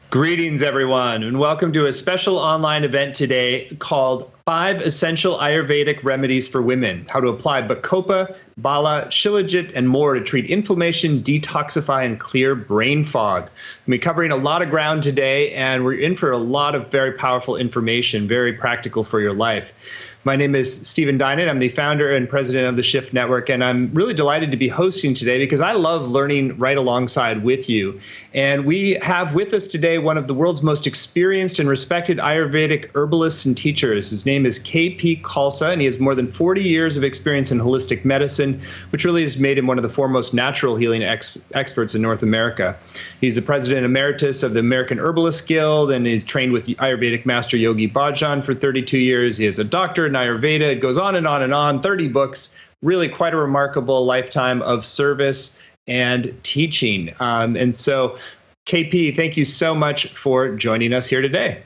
Greetings, everyone, and welcome to a special online event today called 5 Essential Ayurvedic Remedies for Women, how to apply Bacopa, Bala, Shilajit, and more to treat inflammation, detoxify, and clear brain fog. We're covering a lot of ground today, and we're in for a lot of very powerful information, very practical for your life. My name is Stephen Dinan. I'm the founder and president of the Shift Network, and I'm really delighted to be hosting today because I love learning right alongside with you. And we have with us today one of the world's most experienced and respected Ayurvedic herbalists and teachers. His name is KP Khalsa, and he has more than 40 years of experience in holistic medicine, which really has made him one of the foremost natural healing experts in North America. He's the president emeritus of the American Herbalist Guild, and he's trained with the Ayurvedic master Yogi Bhajan for 32 years. He is a doctor in Ayurveda. It goes on and on and on, 30 books, really quite a remarkable lifetime of service and teaching. And so, KP, thank you so much for joining us here today.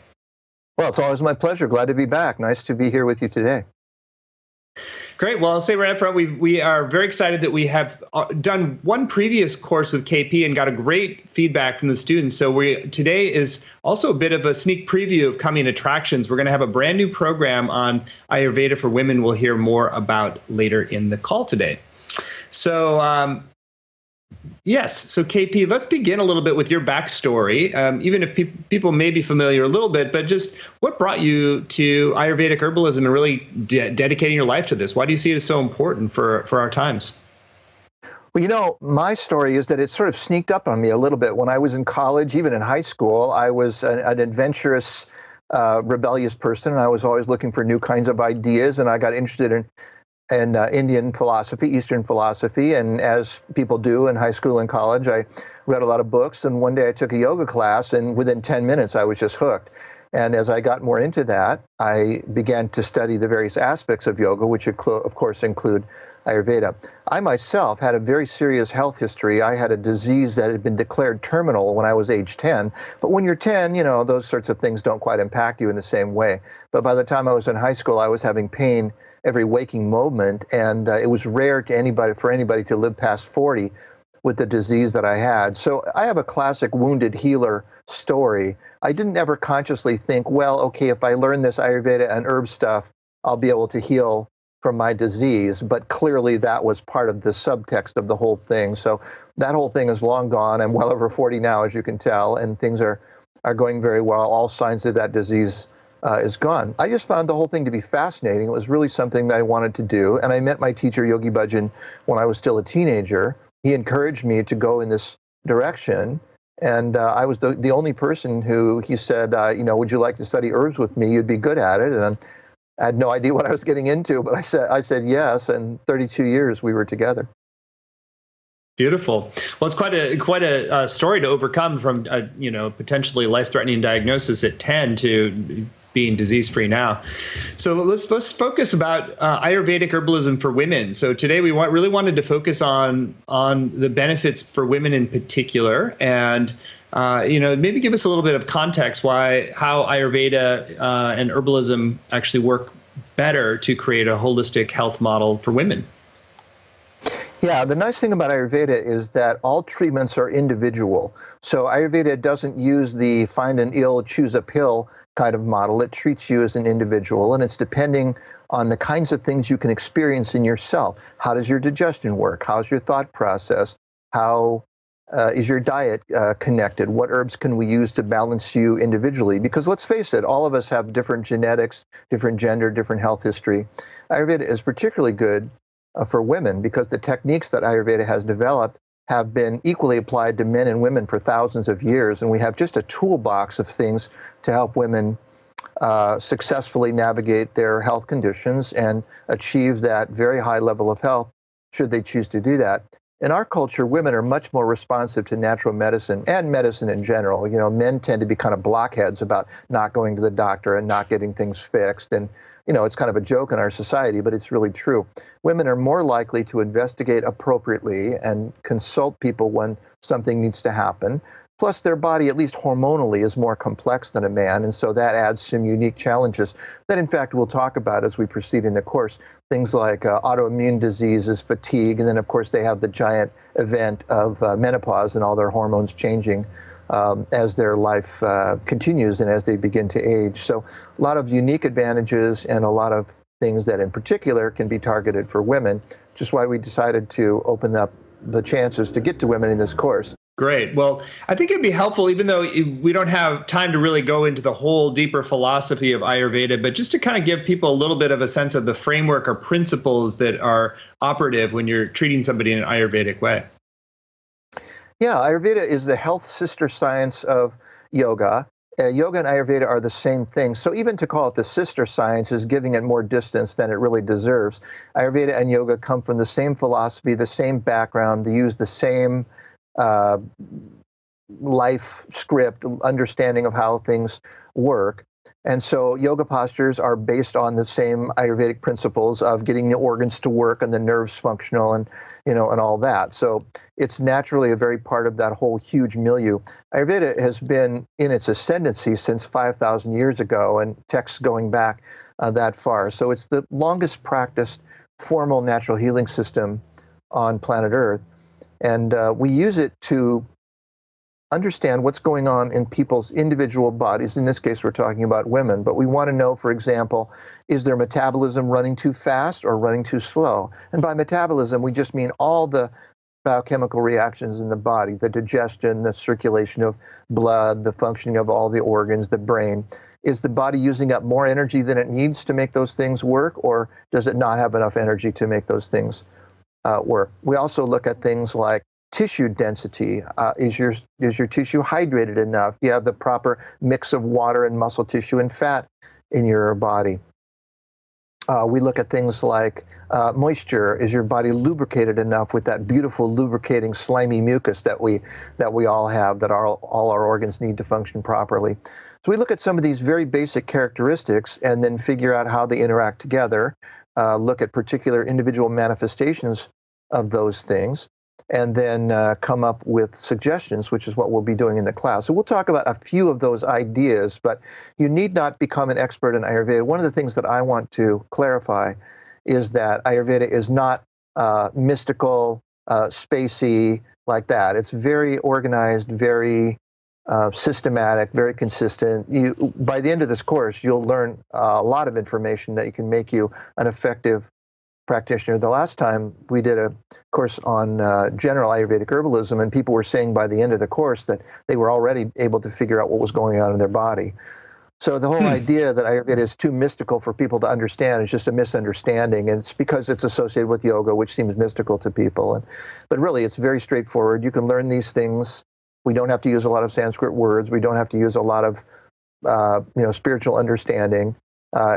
Well, it's always my pleasure. Glad to be back. Nice to be here with you today. Great. Well, I'll say right up front, we are very excited that we have done one previous course with KP and got a great feedback from the students. So today is also a bit of a sneak preview of coming attractions. We're going to have a brand new program on Ayurveda for women we'll hear more about later in the call today. So yes. So KP, let's begin a little bit with your backstory, even if people may be familiar a little bit, but just what brought you to Ayurvedic herbalism and really dedicating your life to this? Why do you see it as so important for our times? Well, my story is that it sort of sneaked up on me a little bit. When I was in college, even in high school, I was an adventurous, rebellious person, and I was always looking for new kinds of ideas, and I got interested in Indian philosophy, Eastern philosophy. And as people do in high school and college, I read a lot of books. And one day I took a yoga class, and within 10 minutes, I was just hooked. And as I got more into that, I began to study the various aspects of yoga, which of course include Ayurveda. I myself had a very serious health history. I had a disease that had been declared terminal when I was age 10. But when you're 10, those sorts of things don't quite impact you in the same way. But by the time I was in high school, I was having pain every waking moment, and it was rare for anybody to live past 40 with the disease that I had. So I have a classic wounded healer story. I didn't ever consciously think, well, okay, if I learn this Ayurveda and herb stuff, I'll be able to heal from my disease. But clearly that was part of the subtext of the whole thing. So that whole thing is long gone. I'm well over 40 now, as you can tell, and things are going very well. All signs of that disease is gone. I just found the whole thing to be fascinating. It was really something that I wanted to do. And I met my teacher, Yogi Bhajan, when I was still a teenager. He encouraged me to go in this direction. And I was the only person who he said, would you like to study herbs with me? You'd be good at it. And I had no idea what I was getting into, but I said yes. And 32 years we were together. Beautiful. Well, it's quite a story to overcome from potentially life-threatening diagnosis at 10 to being disease-free now. So let's focus about Ayurvedic herbalism for women. So today we really wanted to focus on the benefits for women in particular, and maybe give us a little bit of context how Ayurveda and herbalism actually work better to create a holistic health model for women. Yeah, the nice thing about Ayurveda is that all treatments are individual. So Ayurveda doesn't use the find an ill, choose a pill kind of model. It treats you as an individual, and it's depending on the kinds of things you can experience in yourself. How does your digestion work? How's your thought process? How is your diet connected? What herbs can we use to balance you individually? Because let's face it, all of us have different genetics, different gender, different health history. Ayurveda is particularly good for women because the techniques that Ayurveda has developed have been equally applied to men and women for thousands of years. And we have just a toolbox of things to help women successfully navigate their health conditions and achieve that very high level of health, should they choose to do that. In our culture, women are much more responsive to natural medicine and medicine in general. Men tend to be kind of blockheads about not going to the doctor and not getting things fixed. And it's kind of a joke in our society, but it's really true. Women are more likely to investigate appropriately and consult people when something needs to happen. Plus, their body, at least hormonally, is more complex than a man, and so that adds some unique challenges that, in fact, we'll talk about as we proceed in the course. Things like autoimmune diseases, fatigue, and then, of course, they have the giant event of menopause and all their hormones changing as their life continues and as they begin to age. So a lot of unique advantages and a lot of things that in particular can be targeted for women, which is why we decided to open up the chances to get to women in this course. Great. Well, I think it'd be helpful, even though we don't have time to really go into the whole deeper philosophy of Ayurveda, but just to kind of give people a little bit of a sense of the framework or principles that are operative when you're treating somebody in an Ayurvedic way. Yeah, Ayurveda is the health sister science of yoga. Yoga and Ayurveda are the same thing. So even to call it the sister science is giving it more distance than it really deserves. Ayurveda and yoga come from the same philosophy, the same background. They use the same life script, understanding of how things work. And so yoga postures are based on the same Ayurvedic principles of getting the organs to work and the nerves functional and, and all that. So it's naturally a very part of that whole huge milieu. Ayurveda has been in its ascendancy since 5,000 years ago, and texts going back that far. So it's the longest practiced formal natural healing system on planet Earth. And we use it to understand what's going on in people's individual bodies. In this case, we're talking about women, but we want to know, for example, is their metabolism running too fast or running too slow? And by metabolism, we just mean all the biochemical reactions in the body, the digestion, the circulation of blood, the functioning of all the organs, the brain. Is the body using up more energy than it needs to make those things work, or does it not have enough energy to make those things work? We also look at things like tissue density. Is your tissue hydrated enough? Do you have the proper mix of water and muscle tissue and fat in your body? We look at things like moisture. Is your body lubricated enough with that beautiful lubricating slimy mucus that we all have, that all our organs need to function properly? So we look at some of these very basic characteristics and then figure out how they interact together, look at particular individual manifestations of those things, and then come up with suggestions, which is what we'll be doing in the class. So we'll talk about a few of those ideas, but you need not become an expert in Ayurveda. One of the things that I want to clarify is that Ayurveda is not mystical, spacey like that. It's very organized, very systematic, very consistent. By the end of this course, you'll learn a lot of information that can make you an effective practitioner. The last time we did a course on general Ayurvedic herbalism, and people were saying by the end of the course that they were already able to figure out what was going on in their body. So the whole idea that Ayurveda is too mystical for people to understand is just a misunderstanding, and it's because it's associated with yoga, which seems mystical to people. But really, it's very straightforward. You can learn these things. We don't have to use a lot of Sanskrit words. We don't have to use a lot of spiritual understanding.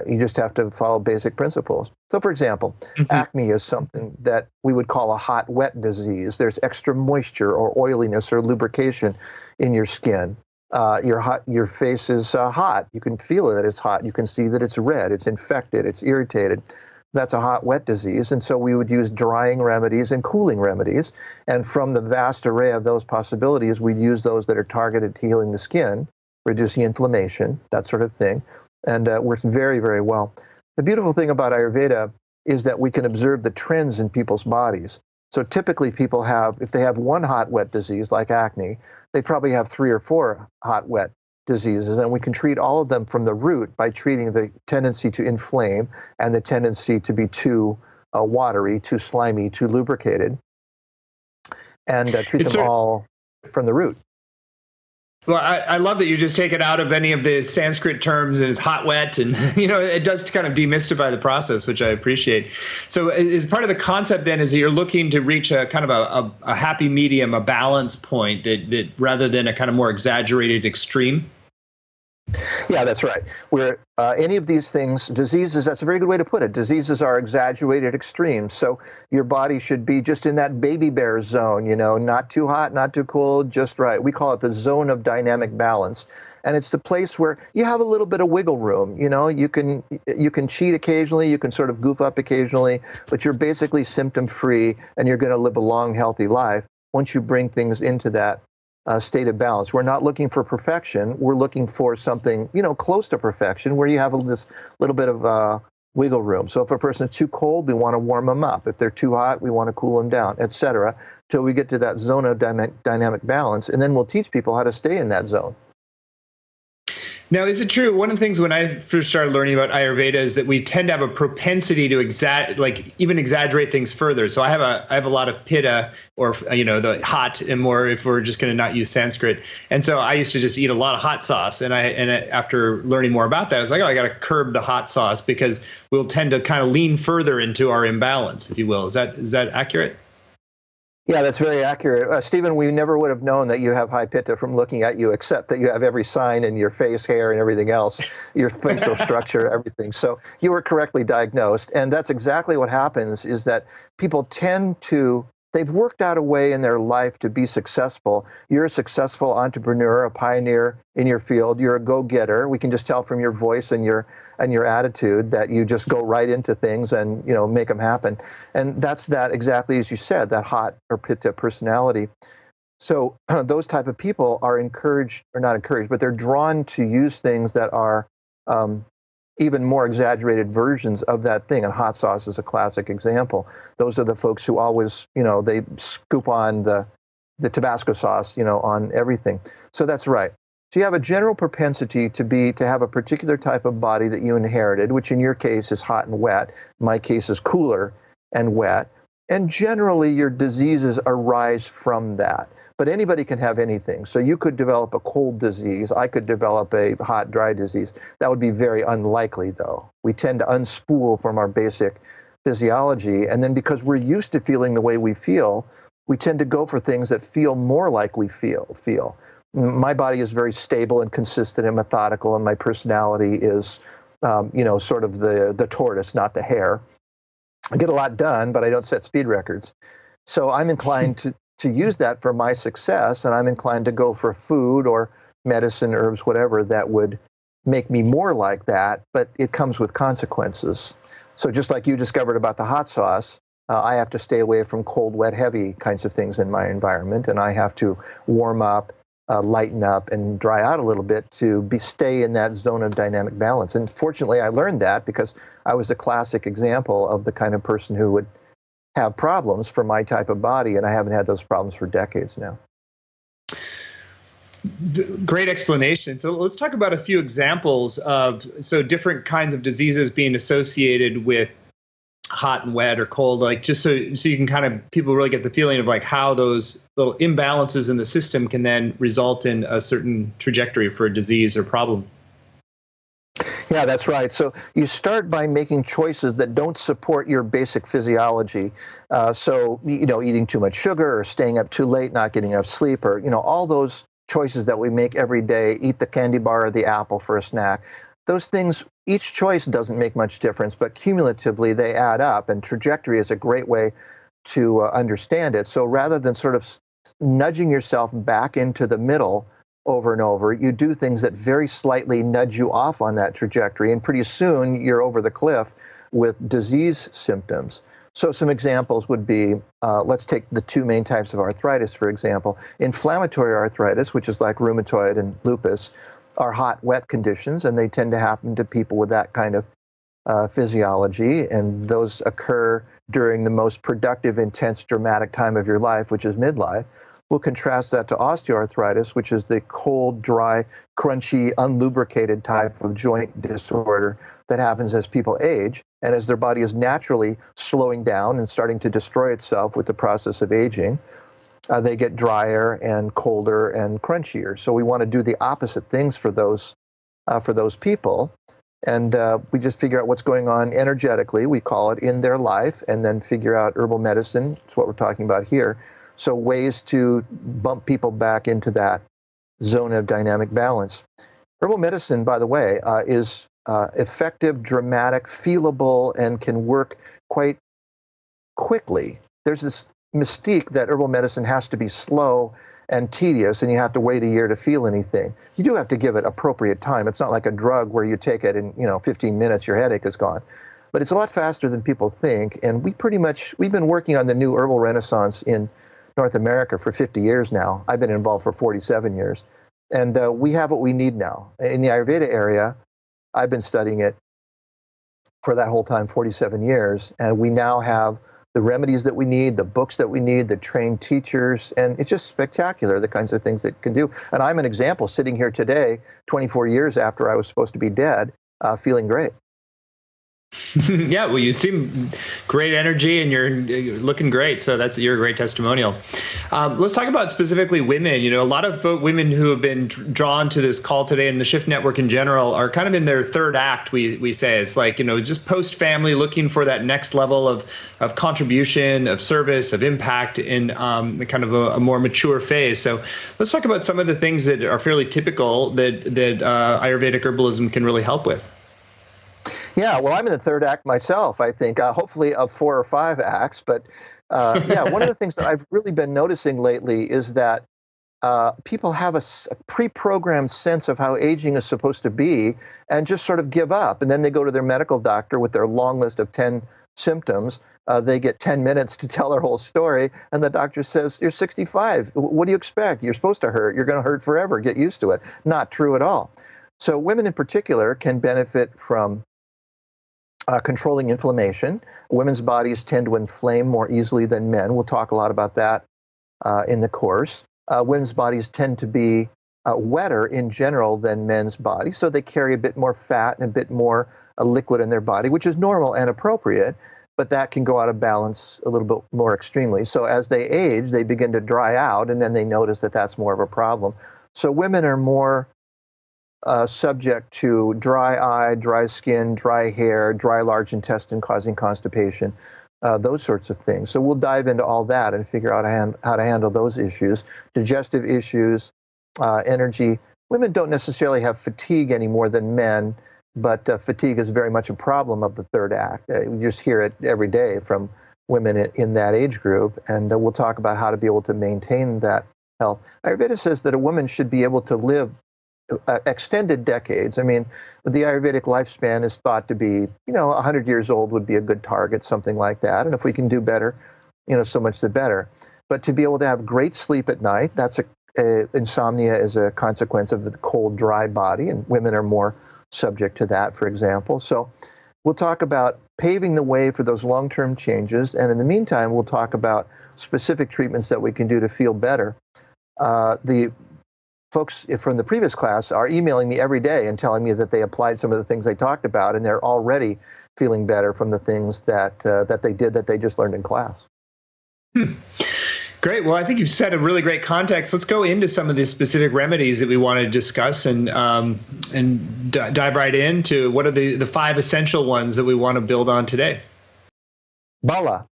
You just have to follow basic principles. So, for example, acne is something that we would call a hot, wet disease. There's extra moisture or oiliness or lubrication in your skin. Your face is hot. You can feel that it's hot. You can see that it's red. It's infected. It's irritated. That's a hot, wet disease. And so we would use drying remedies and cooling remedies. And from the vast array of those possibilities, we'd use those that are targeted to healing the skin, reducing inflammation, that sort of thing. And works very, very well. The beautiful thing about Ayurveda is that we can observe the trends in people's bodies. So typically people have, if they have one hot, wet disease like acne, they probably have 3 or 4 hot, wet diseases. And we can treat all of them from the root by treating the tendency to inflame and the tendency to be too watery, too slimy, too lubricated, and treat them all from the root. Well, I love that you just take it out of any of the Sanskrit terms and it's hot, wet, and it does kind of demystify the process, which I appreciate. So as part of the concept then is that you're looking to reach a kind of a happy medium, a balance point that rather than a kind of more exaggerated extreme? Yeah, that's right. Where any of these things, diseases, that's a very good way to put it. Diseases are exaggerated extremes. So your body should be just in that baby bear zone, not too hot, not too cold, just right. We call it the zone of dynamic balance. And it's the place where you have a little bit of wiggle room. You can cheat occasionally, you can sort of goof up occasionally, but you're basically symptom free and you're going to live a long, healthy life once you bring things into that state of balance. We're not looking for perfection. We're looking for something, close to perfection, where you have this little bit of wiggle room. So if a person is too cold, we want to warm them up. If they're too hot, we want to cool them down, etc., till we get to that zone of dynamic balance, and then we'll teach people how to stay in that zone. Now, is it true? One of the things when I first started learning about Ayurveda is that we tend to have a propensity to even exaggerate things further. So I have a lot of pitta, or the hot, and more if we're just going to not use Sanskrit. And so I used to just eat a lot of hot sauce. And after learning more about that, I was like, oh, I got to curb the hot sauce because we'll tend to kind of lean further into our imbalance, if you will. Is that accurate? Yeah, that's very accurate. Stephen, we never would have known that you have high pitta from looking at you, except that you have every sign in your face, hair, and everything else, your facial structure, everything. So you were correctly diagnosed. And that's exactly what happens, is that people they've worked out a way in their life to be successful. You're a successful entrepreneur, a pioneer in your field. You're a go-getter. We can just tell from your voice and your attitude that you just go right into things and make them happen. And that's that, exactly as you said, that hot or pitta personality. So those type of people are encouraged, or not encouraged, but they're drawn to use things that are even more exaggerated versions of that thing. And hot sauce is a classic example. Those are the folks who always, they scoop on the Tabasco sauce, on everything. So that's right. So you have a general propensity to have a particular type of body that you inherited, which in your case is hot and wet. My case is cooler and wet. And generally your diseases arise from that. But anybody can have anything. So you could develop a cold disease. I could develop a hot, dry disease. That would be very unlikely, though. We tend to unspool from our basic physiology. And then because we're used to feeling the way we feel, we tend to go for things that feel more like we feel. My body is very stable and consistent and methodical, and my personality is, sort of the tortoise, not the hare. I get a lot done, but I don't set speed records. So I'm inclined to use that for my success, and I'm inclined to go for food or medicine, herbs, whatever, that would make me more like that, but it comes with consequences. So just like you discovered about the hot sauce, I have to stay away from cold, wet, heavy kinds of things in my environment, and I have to warm up, lighten up, and dry out a little bit to stay in that zone of dynamic balance. And fortunately, I learned that because I was a classic example of the kind of person who would have problems for my type of body, and I haven't had those problems for decades now. Great explanation. So let's talk about a few examples of different kinds of diseases being associated with hot and wet or cold, like just so you can kind of, people really get the feeling of like how those little imbalances in the system can then result in a certain trajectory for a disease or problem. Yeah, that's right. So you start by making choices that don't support your basic physiology. So, eating too much sugar or staying up too late, not getting enough sleep, or, all those choices that we make every day, eat the candy bar or the apple for a snack. Those things, each choice doesn't make much difference, but cumulatively they add up, and trajectory is a great way to understand it. So rather than sort of nudging yourself back into the middle over and over, you do things that very slightly nudge you off on that trajectory, and pretty soon you're over the cliff with disease symptoms. So some examples would be, let's take the two main types of arthritis, for example. Inflammatory arthritis, which is like rheumatoid and lupus, are hot, wet conditions, and they tend to happen to people with that kind of physiology, and those occur during the most productive, intense, dramatic time of your life, which is midlife. We'll contrast that to osteoarthritis, which is the cold, dry, crunchy, unlubricated type of joint disorder that happens as people age, and as their body is naturally slowing down and starting to destroy itself with the process of aging. They get drier and colder and crunchier. So we want to do the opposite things for those people. And we just figure out what's going on energetically, we call it, in their life, and then figure out herbal medicine. It's what we're talking about here. So ways to bump people back into that zone of dynamic balance. Herbal medicine, by the way, is effective, dramatic, feelable, and can work quite quickly. There's this mystique that herbal medicine has to be slow and tedious, and you have to wait a year to feel anything. You do have to give it appropriate time. It's not like a drug where you take it and 15 minutes, your headache is gone. But it's a lot faster than people think, and we've been working on the new herbal renaissance in North America for 50 years now. I've been involved for 47 years, and we have what we need now. In the Ayurveda area, I've been studying it for that whole time, 47 years. And we now have the remedies that we need, the books that we need, the trained teachers, and it's just spectacular, the kinds of things it can do. And I'm an example, sitting here today, 24 years after I was supposed to be dead, feeling great. Yeah, well, you seem great energy and you're looking great. So you're a great testimonial. Let's talk about specifically women. You know, a lot of women who have been drawn to this call today and the Shift Network in general are kind of in their third act, we say. It's like, you know, just post-family, looking for that next level of contribution, of service, of impact in kind of a more mature phase. So let's talk about some of the things that are fairly typical that Ayurvedic herbalism can really help with. Yeah, well, I'm in the third act myself, I think, hopefully of 4 or 5 acts. But yeah, one of the things that I've really been noticing lately is that people have a pre-programmed sense of how aging is supposed to be and just sort of give up. And then they go to their medical doctor with their long list of 10 symptoms. They get 10 minutes to tell their whole story. And the doctor says, you're 65. What do you expect? You're supposed to hurt. You're going to hurt forever. Get used to it. Not true at all. So women in particular can benefit from controlling inflammation. Women's bodies tend to inflame more easily than men. We'll talk a lot about that in the course. Women's bodies tend to be wetter in general than men's bodies, so they carry a bit more fat and a bit more liquid in their body, which is normal and appropriate, but that can go out of balance a little bit more extremely. So as they age, they begin to dry out, and then they notice that that's more of a problem. So women are more subject to dry eye, dry skin, dry hair, dry large intestine causing constipation, those sorts of things. So we'll dive into all that and figure out how to handle those issues. Digestive issues, energy. Women don't necessarily have fatigue any more than men, but fatigue is very much a problem of the third act. You just hear it every day from women in that age group, and we'll talk about how to be able to maintain that health. Ayurveda says that a woman should be able to live extended decades. I mean, the Ayurvedic lifespan is thought to be, 100 years old would be a good target, something like that. And if we can do better, so much the better. But to be able to have great sleep at night, that's insomnia is a consequence of the cold, dry body, and women are more subject to that, for example. So we'll talk about paving the way for those long-term changes. And in the meantime, we'll talk about specific treatments that we can do to feel better. The folks from the previous class are emailing me every day and telling me that they applied some of the things I talked about, and they're already feeling better from the things that they just learned in class. Great. Well, I think you've set a really great context. Let's go into some of the specific remedies that we want to discuss and dive right into what are the 5 essential ones that we want to build on today. Bala.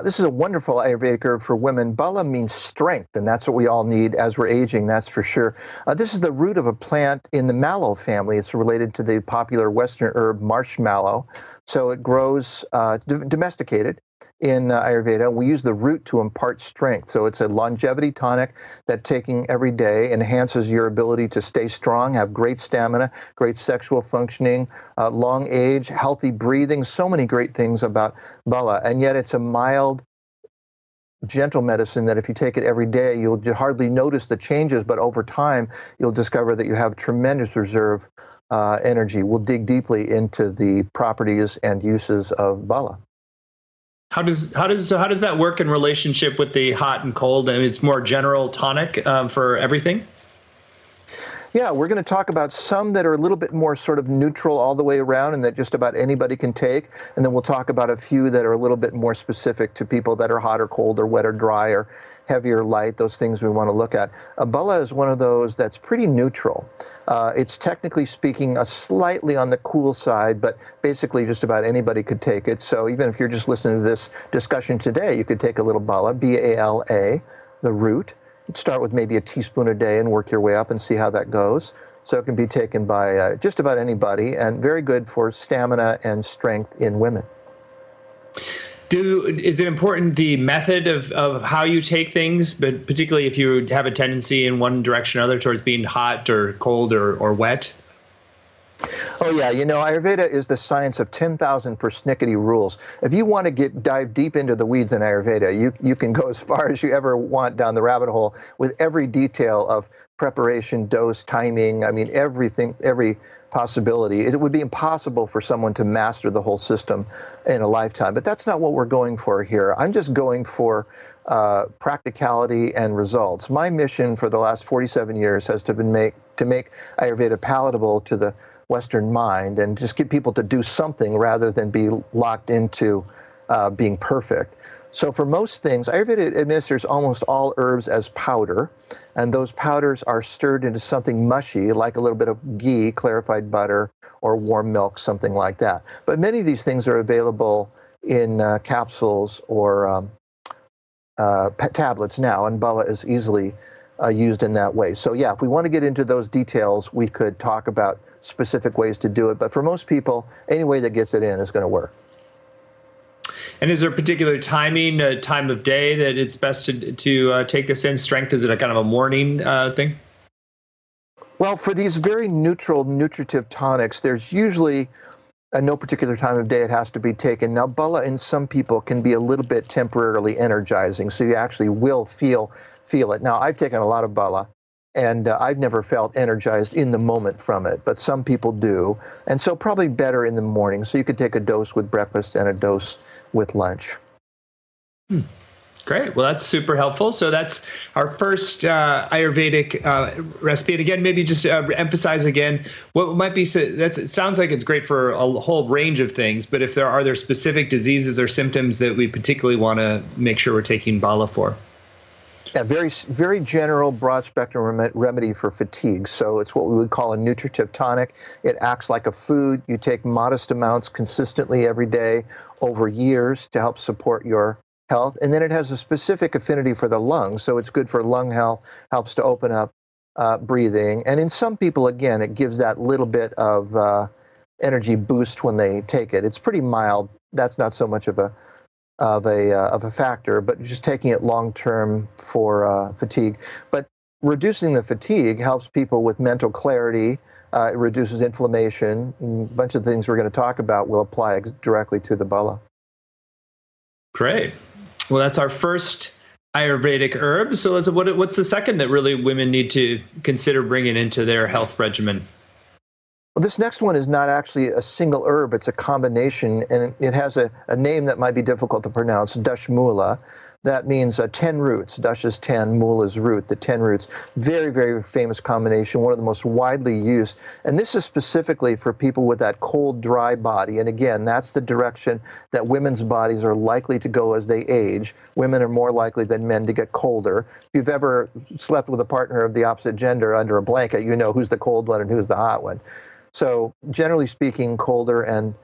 This is a wonderful Ayurvedic herb for women. Bala means strength, and that's what we all need as we're aging, that's for sure. This is the root of a plant in the mallow family. It's related to the popular Western herb marshmallow. So it grows domesticated in Ayurveda. We use the root to impart strength. So it's a longevity tonic that taking every day enhances your ability to stay strong, have great stamina, great sexual functioning, long age, healthy breathing, so many great things about Bala. And yet it's a mild, gentle medicine that if you take it every day, you'll hardly notice the changes, but over time, you'll discover that you have tremendous reserve energy. We'll dig deeply into the properties and uses of Bala. How does that work in relationship with the hot and cold? I mean, it's more general tonic for everything. Yeah, we're going to talk about some that are a little bit more sort of neutral all the way around and that just about anybody can take. And then we'll talk about a few that are a little bit more specific to people that are hot or cold or wet or dry or heavy or light, those things we want to look at. Bala is one of those that's pretty neutral. It's technically speaking slightly on the cool side, but basically just about anybody could take it. So even if you're just listening to this discussion today, you could take a little Bala, B-A-L-A, the root. Start with maybe a teaspoon a day and work your way up and see how that goes. So it can be taken by just about anybody and very good for stamina and strength in women. Is it important the method of how you take things, but particularly if you have a tendency in one direction or other towards being hot or cold or wet? Oh yeah, Ayurveda is the science of 10,000 persnickety rules. If you want to dive deep into the weeds in Ayurveda, you can go as far as you ever want down the rabbit hole with every detail of preparation, dose, timing. I mean, everything, every possibility. It would be impossible for someone to master the whole system in a lifetime. But that's not what we're going for here. I'm just going for practicality and results. My mission for the last 47 years has to make Ayurveda palatable to the Western mind and just get people to do something rather than be locked into being perfect. So for most things, Ayurveda administers almost all herbs as powder, and those powders are stirred into something mushy, like a little bit of ghee, clarified butter, or warm milk, something like that. But many of these things are available in capsules or tablets now, and Bala is easily used in that way. So yeah, if we want to get into those details, we could talk about specific ways to do it. But for most people, any way that gets it in is going to work. And is there a particular timing, time of day that it's best to take this in? Strength, is it a kind of a morning thing? Well, for these very neutral, nutritive tonics, there's usually no particular time of day it has to be taken. Now, Bala in some people can be a little bit temporarily energizing, so you actually will feel it. Now, I've taken a lot of Bala, and I've never felt energized in the moment from it, but some people do. And so probably better in the morning. So you could take a dose with breakfast and a dose with lunch. Great. Well, that's super helpful. So that's our first Ayurvedic recipe. And again, maybe just emphasize again what might be. It sounds like it's great for a whole range of things. But if are there specific diseases or symptoms that we particularly want to make sure we're taking Bala for? Yeah, very, very general, broad spectrum remedy for fatigue. So it's what we would call a nutritive tonic. It acts like a food. You take modest amounts consistently every day over years to help support your health. And then it has a specific affinity for the lungs. So it's good for lung health, helps to open up breathing. And in some people, again, it gives that little bit of energy boost when they take it. It's pretty mild. That's not so much of a factor, but just taking it long term for fatigue. But reducing the fatigue helps people with mental clarity. It reduces inflammation. And a bunch of things we're going to talk about will apply directly to the Bala. Great. Well, that's our first Ayurvedic herb. So what's the second that really women need to consider bringing into their health regimen? Well, this next one is not actually a single herb, it's a combination, and it has a name that might be difficult to pronounce, Dashmula. That means 10 roots. Dash is 10, Mula is root, the 10 roots. Very, very famous combination, one of the most widely used. And this is specifically for people with that cold, dry body. And again, that's the direction that women's bodies are likely to go as they age. Women are more likely than men to get colder. If you've ever slept with a partner of the opposite gender under a blanket, you know who's the cold one and who's the hot one. So generally speaking, colder and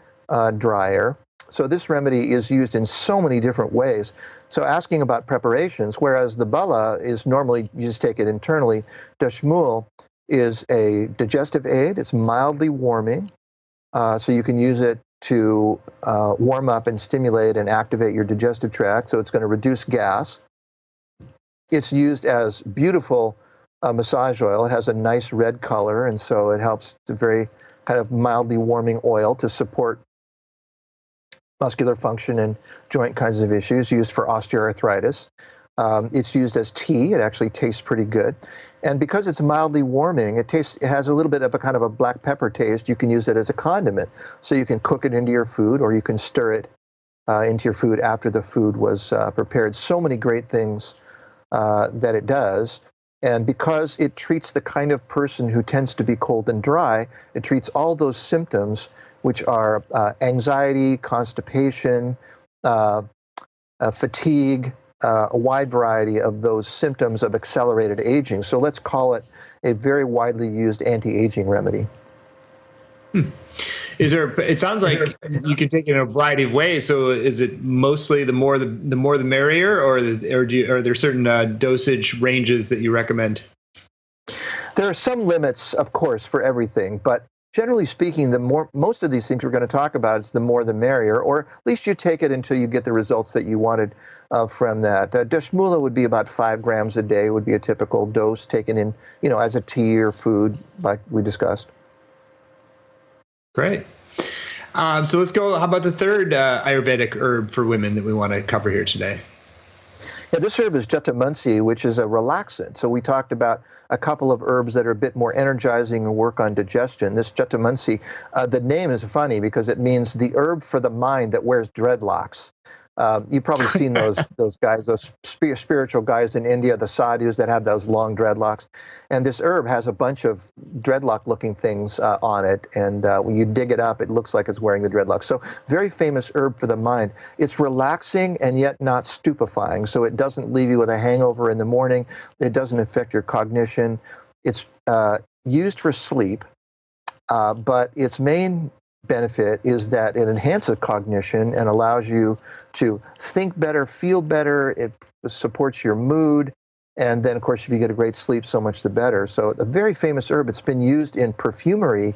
drier. So this remedy is used in so many different ways. So asking about preparations, whereas the Bala is normally, you just take it internally, Dashmul is a digestive aid. It's mildly warming. So you can use it to warm up and stimulate and activate your digestive tract. So it's going to reduce gas. It's used as beautiful massage oil. It has a nice red color, and so it helps to very kind of mildly warming oil to support muscular function and joint kinds of issues, used for osteoarthritis. It's used as tea. It actually tastes pretty good. And because it's mildly warming, it has a little bit of a kind of a black pepper taste. You can use it as a condiment. So you can cook it into your food, or you can stir it into your food after the food was prepared. So many great things that it does. And because it treats the kind of person who tends to be cold and dry, it treats all those symptoms, which are anxiety, constipation, fatigue, a wide variety of those symptoms of accelerated aging. So let's call it a very widely used anti-aging remedy. It sounds like you can take it in a variety of ways. So is it mostly the more the merrier, or are there certain dosage ranges that you recommend? There are some limits, of course, for everything, but generally speaking, most of these things we're going to talk about, it's the more the merrier, or at least you take it until you get the results that you wanted from that. Dashmula would be about 5 grams a day, would be a typical dose taken in, as a tea or food, like we discussed. Great. So let's go. How about the third Ayurvedic herb for women that we want to cover here today? Yeah, this herb is Jatamansi, which is a relaxant. So we talked about a couple of herbs that are a bit more energizing and work on digestion. This Jatamansi, the name is funny because it means the herb for the mind that wears dreadlocks. You've probably seen those guys, those spiritual guys in India, the sadhus that have those long dreadlocks. And this herb has a bunch of dreadlock-looking things on it. And when you dig it up, it looks like it's wearing the dreadlocks. So very famous herb for the mind. It's relaxing and yet not stupefying. So it doesn't leave you with a hangover in the morning. It doesn't affect your cognition. It's used for sleep, but its main benefit is that it enhances cognition and allows you to think better, feel better. It supports your mood. And then, of course, if you get a great sleep, so much the better. So a very famous herb. It's been used in perfumery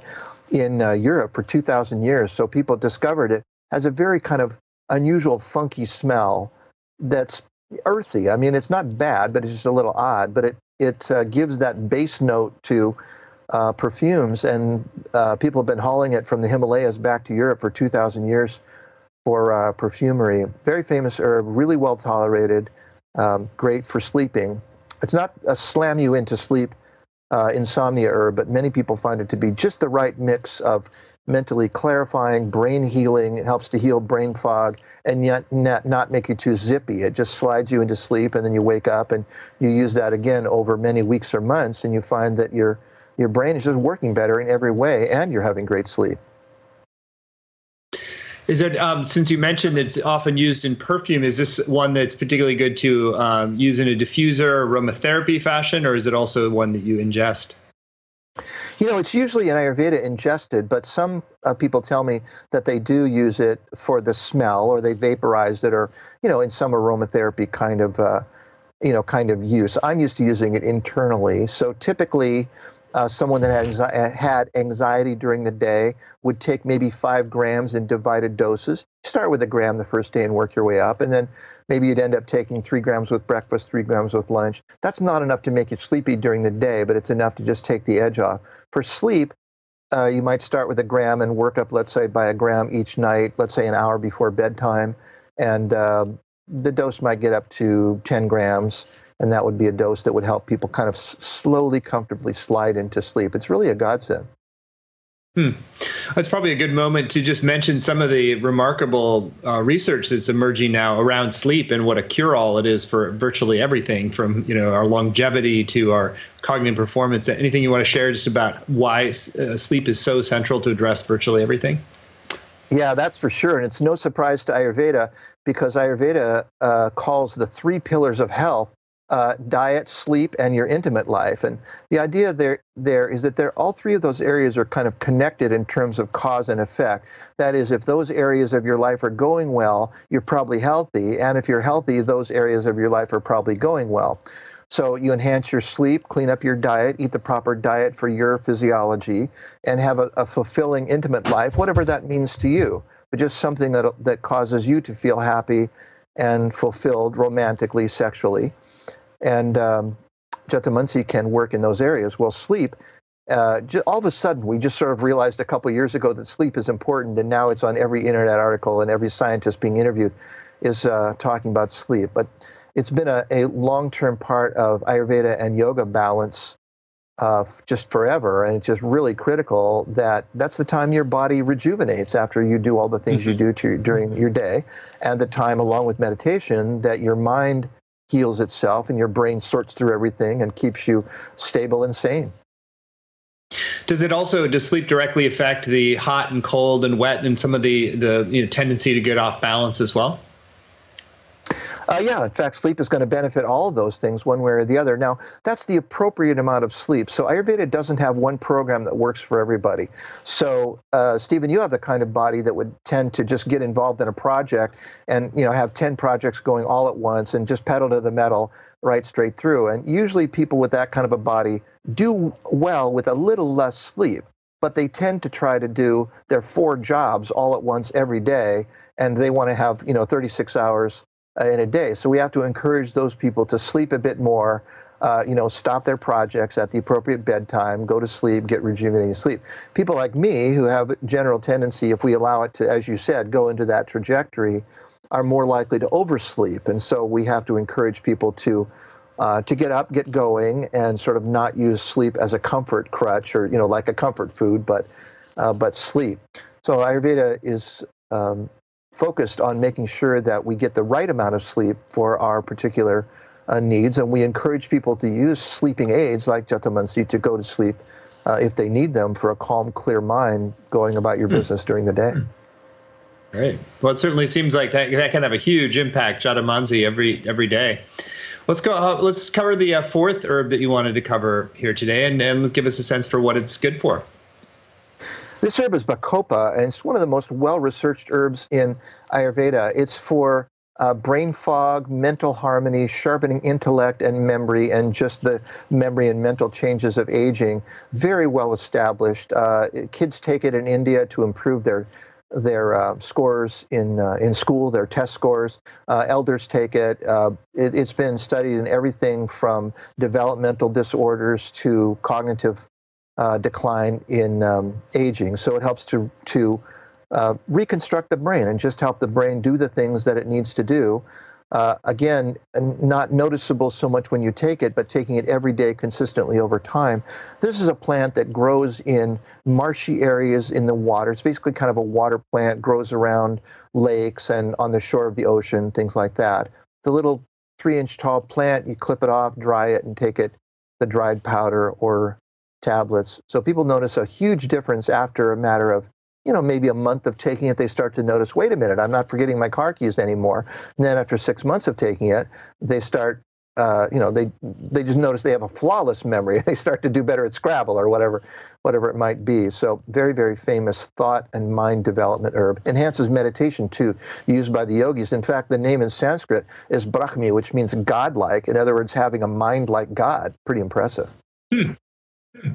in Europe for 2,000 years. So people discovered it has a very kind of unusual, funky smell that's earthy. I mean, it's not bad, but it's just a little odd. But it gives that bass note to perfumes, and people have been hauling it from the Himalayas back to Europe for 2,000 years for perfumery. Very famous herb, really well tolerated, great for sleeping. It's not a slam you into sleep insomnia herb, but many people find it to be just the right mix of mentally clarifying, brain healing. It helps to heal brain fog, and yet not make you too zippy. It just slides you into sleep, and then you wake up, and you use that again over many weeks or months, and you find that your brain is just working better in every way, and you're having great sleep. Is it, since you mentioned it's often used in perfume, is this one that's particularly good to use in a diffuser, aromatherapy fashion, or is it also one that you ingest? You know, it's usually in Ayurveda ingested, but some people tell me that they do use it for the smell, or they vaporize it, or, in some aromatherapy kind of use. I'm used to using it internally. So typically, someone that had anxiety during the day would take maybe 5 grams in divided doses. Start with 1 gram the first day and work your way up. And then maybe you'd end up taking 3 grams with breakfast, 3 grams with lunch. That's not enough to make you sleepy during the day, but it's enough to just take the edge off. For sleep, you might start with 1 gram and work up, let's say, by 1 gram each night, let's say an hour before bedtime. And the dose might get up to 10 grams. And that would be a dose that would help people kind of slowly, comfortably slide into sleep. It's really a godsend. That's probably a good moment to just mention some of the remarkable research that's emerging now around sleep and what a cure-all it is for virtually everything, from our longevity to our cognitive performance. Anything you want to share just about why sleep is so central to address virtually everything? Yeah, that's for sure. And it's no surprise to Ayurveda, because Ayurveda calls the 3 pillars of health diet, sleep, and your intimate life. And the idea there is that all 3 of those areas are kind of connected in terms of cause and effect. That is, if those areas of your life are going well, you're probably healthy. And if you're healthy, those areas of your life are probably going well. So you enhance your sleep, clean up your diet, eat the proper diet for your physiology, and have a fulfilling, intimate life, whatever that means to you, but just something that causes you to feel happy and fulfilled romantically, sexually. And Jatamansi can work in those areas. Well, sleep, all of a sudden, we just sort of realized a couple of years ago that sleep is important, and now it's on every internet article, and every scientist being interviewed is talking about sleep. But it's been a long-term part of Ayurveda and yoga balance just forever, and it's just really critical that's the time your body rejuvenates after you do all the things you do during your day, and the time, along with meditation, that your mind heals itself and your brain sorts through everything and keeps you stable and sane. Does sleep directly affect the hot and cold and wet and some of the tendency to get off balance as well? Yeah, in fact, sleep is going to benefit all of those things one way or the other. Now, that's the appropriate amount of sleep. So Ayurveda doesn't have one program that works for everybody. So, Stephen, you have the kind of body that would tend to just get involved in a project and, have 10 projects going all at once and just pedal to the metal right straight through. And usually people with that kind of a body do well with a little less sleep, but they tend to try to do their 4 jobs all at once every day, and they want to have, 36 hours in a day. So we have to encourage those people to sleep a bit more, stop their projects at the appropriate bedtime, go to sleep, get rejuvenating sleep. People like me who have a general tendency, if we allow it to, as you said, go into that trajectory, are more likely to oversleep. And so we have to encourage people to get up, get going, and sort of not use sleep as a comfort crutch or, like a comfort food, but sleep. So Ayurveda is focused on making sure that we get the right amount of sleep for our particular needs, and we encourage people to use sleeping aids like Jatamansi to go to sleep if they need them for a calm, clear mind going about your business during the day. Great. Well, it certainly seems like that can have a huge impact, Jatamansi, every day. Let's go. Let's cover the fourth herb that you wanted to cover here today, and give us a sense for what it's good for. This herb is Bacopa, and it's one of the most well-researched herbs in Ayurveda. It's for brain fog, mental harmony, sharpening intellect and memory, and just the memory and mental changes of aging. Very well established. Kids take it in India to improve their scores in school, their test scores. Elders take it. It's been studied in everything from developmental disorders to cognitive decline in aging. So it helps to reconstruct the brain and just help the brain do the things that it needs to do. Again, not noticeable so much when you take it, but taking it every day consistently over time. This is a plant that grows in marshy areas in the water. It's basically kind of a water plant, grows around lakes and on the shore of the ocean, things like that. It's a little 3-inch tall plant. You clip it off, dry it, and take it, the dried powder or tablets. So people notice a huge difference after a matter of maybe a month of taking it. They start to notice, wait a minute, I'm not forgetting my car keys anymore. And then after 6 months of taking it, they start, they just notice they have a flawless memory. They start to do better at Scrabble or whatever it might be. So very, very famous thought and mind development herb. Enhances meditation too, used by the yogis. In fact, the name in Sanskrit is Brahmi, which means godlike. In other words, having a mind like God. Pretty impressive.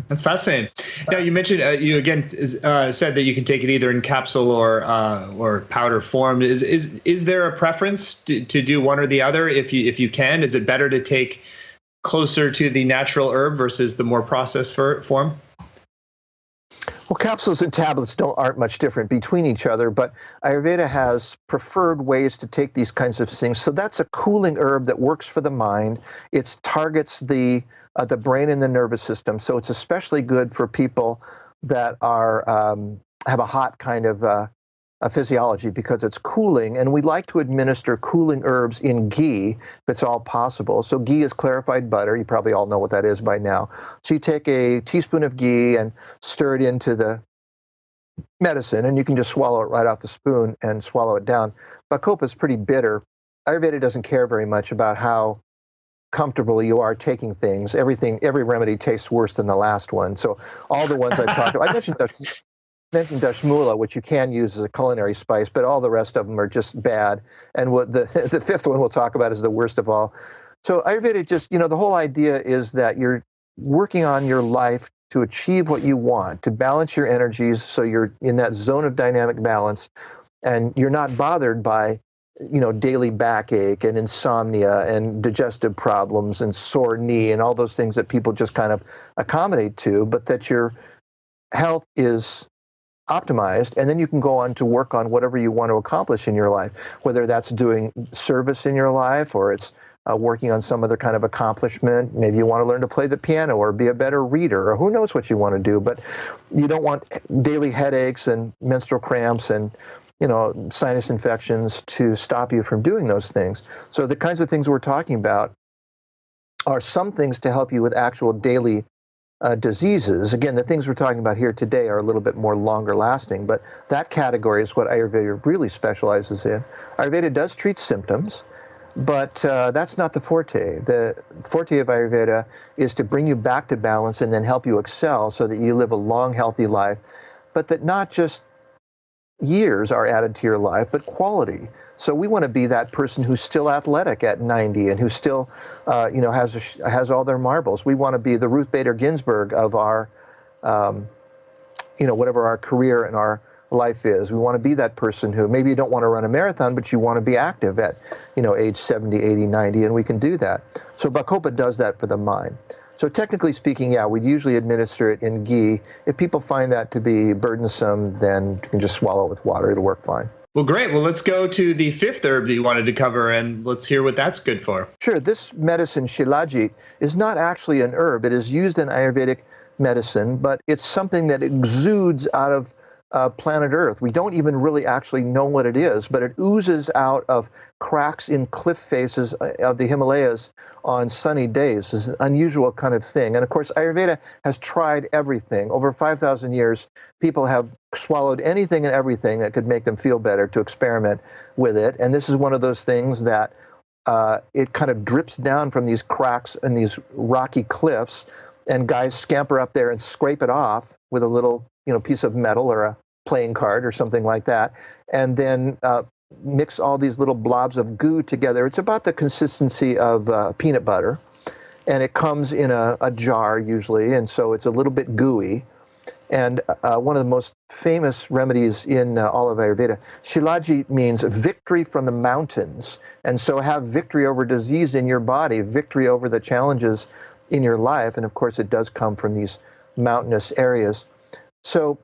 That's fascinating. Now, you mentioned you again said that you can take it either in capsule or powder form. Is there a preference to do one or the other? If you can, is it better to take closer to the natural herb versus the more processed form? Well, capsules and tablets aren't much different between each other, but Ayurveda has preferred ways to take these kinds of things. So that's a cooling herb that works for the mind. It targets the brain and the nervous system. So it's especially good for people that are have a hot kind of a physiology because it's cooling. And we like to administer cooling herbs in ghee if it's all possible. So ghee is clarified butter. You probably all know what that is by now. So you take a teaspoon of ghee and stir it into the medicine, and you can just swallow it right off the spoon and swallow it down. Bacopa is pretty bitter. Ayurveda doesn't care very much about how comfortable you are taking things. Every remedy tastes worse than the last one. So all the ones I've talked about, I mentioned dashmula, which you can use as a culinary spice, but all the rest of them are just bad. And what the fifth one we'll talk about is the worst of all. So Ayurveda just, the whole idea is that you're working on your life to achieve what you want, to balance your energies so you're in that zone of dynamic balance, and you're not bothered by daily backache and insomnia and digestive problems and sore knee and all those things that people just kind of accommodate to, but that your health is optimized, and then you can go on to work on whatever you want to accomplish in your life, whether that's doing service in your life or it's working on some other kind of accomplishment. Maybe you want to learn to play the piano or be a better reader, or who knows what you want to do, but you don't want daily headaches and menstrual cramps and sinus infections to stop you from doing those things. So the kinds of things we're talking about are some things to help you with actual daily diseases. Again, the things we're talking about here today are a little bit more longer lasting, but that category is what Ayurveda really specializes in. Ayurveda does treat symptoms, but that's not the forte. The forte of Ayurveda is to bring you back to balance and then help you excel so that you live a long, healthy life, but that not just years are added to your life, but quality. So we want to be that person who's still athletic at 90 and who still, has all their marbles. We want to be the Ruth Bader Ginsburg of our, whatever our career and our life is. We want to be that person who maybe you don't want to run a marathon, but you want to be active at, age 70, 80, 90, and we can do that. So Bacopa does that for the mind. So technically speaking, yeah, we'd usually administer it in ghee. If people find that to be burdensome, then you can just swallow it with water. It'll work fine. Well, great. Well, let's go to the fifth herb that you wanted to cover, and let's hear what that's good for. Sure. This medicine, Shilajit, is not actually an herb. It is used in Ayurvedic medicine, but it's something that exudes out of planet Earth. We don't even really actually know what it is, but it oozes out of cracks in cliff faces of the Himalayas on sunny days. It's an unusual kind of thing. And of course, Ayurveda has tried everything. Over 5,000 years, people have swallowed anything and everything that could make them feel better to experiment with it. And this is one of those things that it kind of drips down from these cracks and these rocky cliffs, and guys scamper up there and scrape it off with a little piece of metal or a playing card or something like that, and then mix all these little blobs of goo together. It's about the consistency of peanut butter, and it comes in a jar usually, and so it's a little bit gooey. And one of the most famous remedies in all of Ayurveda, Shilajit means victory from the mountains. And so have victory over disease in your body, victory over the challenges in your life. And of course, it does come from these mountainous areas. So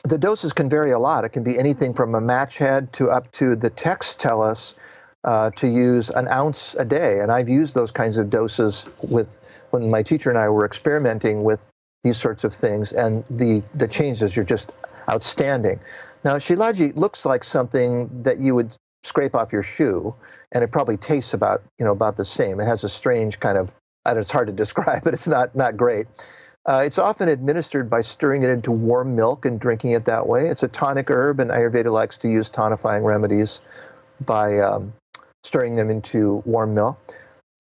the doses can vary a lot. It can be anything from a match head to up to, the texts tell us to use an ounce a day. And I've used those kinds of doses when my teacher and I were experimenting with these sorts of things, and the changes are just outstanding. Now, Shilajit looks like something that you would scrape off your shoe, and it probably tastes about the same. It has a strange kind of, it's hard to describe, but it's not great. It's often administered by stirring it into warm milk and drinking it that way. It's a tonic herb, and Ayurveda likes to use tonifying remedies by stirring them into warm milk.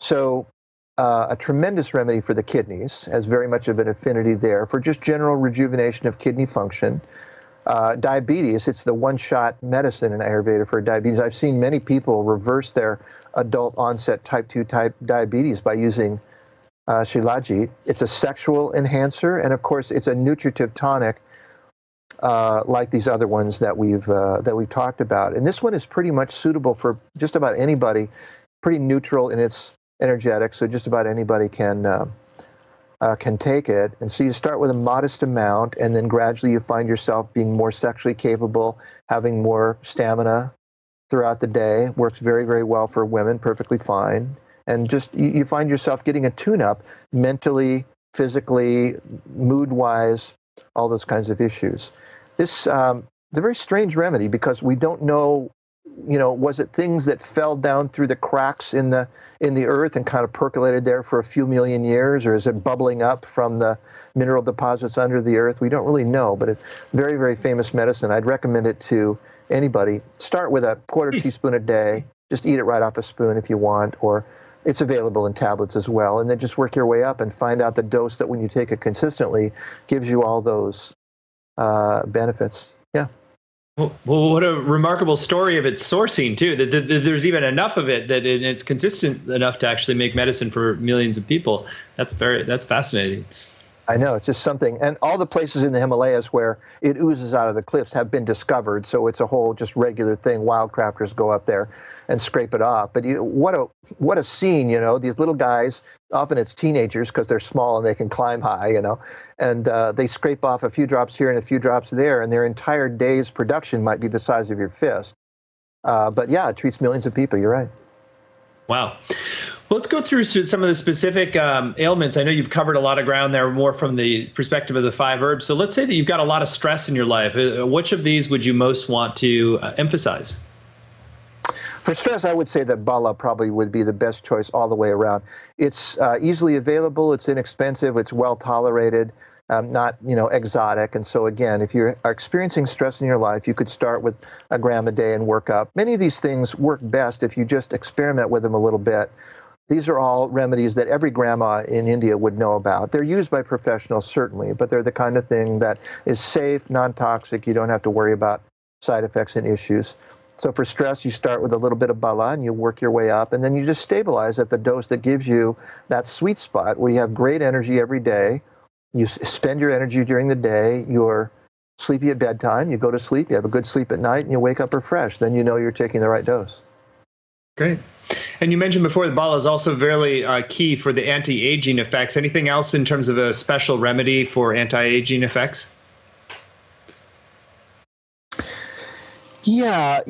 So a tremendous remedy for the kidneys, has very much of an affinity there for just general rejuvenation of kidney function. Diabetes, it's the one-shot medicine in Ayurveda for diabetes. I've seen many people reverse their adult onset type 2 diabetes by using Shilajit. It's a sexual enhancer, and of course, it's a nutritive tonic, like these other ones that we've talked about. And this one is pretty much suitable for just about anybody. Pretty neutral in its energetic, so just about anybody can take it. And so you start with a modest amount, and then gradually you find yourself being more sexually capable, having more stamina throughout the day. Works very, very well for women, perfectly fine. And just you find yourself getting a tune-up mentally, physically, mood-wise, all those kinds of issues. This is a very strange remedy because we don't know, was it things that fell down through the cracks in the earth and kind of percolated there for a few million years, or is it bubbling up from the mineral deposits under the earth? We don't really know, but it's very, very famous medicine. I'd recommend it to anybody. Start with a quarter teaspoon a day. Just eat it right off a spoon if you want, or it's available in tablets as well. And then just work your way up and find out the dose that when you take it consistently gives you all those benefits. Yeah. Well, what a remarkable story of its sourcing, too. That there's even enough of it that it's consistent enough to actually make medicine for millions of people. That's fascinating. I know, it's just something. And all the places in the Himalayas where it oozes out of the cliffs have been discovered, so it's a whole just regular thing. Wildcrafters go up there and scrape it off. But what a scene, these little guys, often it's teenagers because they're small and they can climb high, and they scrape off a few drops here and a few drops there, and their entire day's production might be the size of your fist. But yeah, it treats millions of people, you're right. Wow. Well, let's go through some of the specific ailments. I know you've covered a lot of ground there, more from the perspective of the 5 herbs. So let's say that you've got a lot of stress in your life. Which of these would you most want to emphasize? For stress, I would say that Bala probably would be the best choice all the way around. It's easily available, it's inexpensive, it's well tolerated, not exotic. And so again, if you are experiencing stress in your life, you could start with a gram a day and work up. Many of these things work best if you just experiment with them a little bit. These are all remedies that every grandma in India would know about. They're used by professionals, certainly, but they're the kind of thing that is safe, non-toxic. You don't have to worry about side effects and issues. So for stress, you start with a little bit of bala and you work your way up, and then you just stabilize at the dose that gives you that sweet spot where you have great energy every day. You spend your energy during the day. You're sleepy at bedtime, you go to sleep, you have a good sleep at night, and you wake up refreshed. Then you know you're taking the right dose. Great. And you mentioned before the bala is also very key for the anti-aging effects. Anything else in terms of a special remedy for anti-aging effects? Yeah,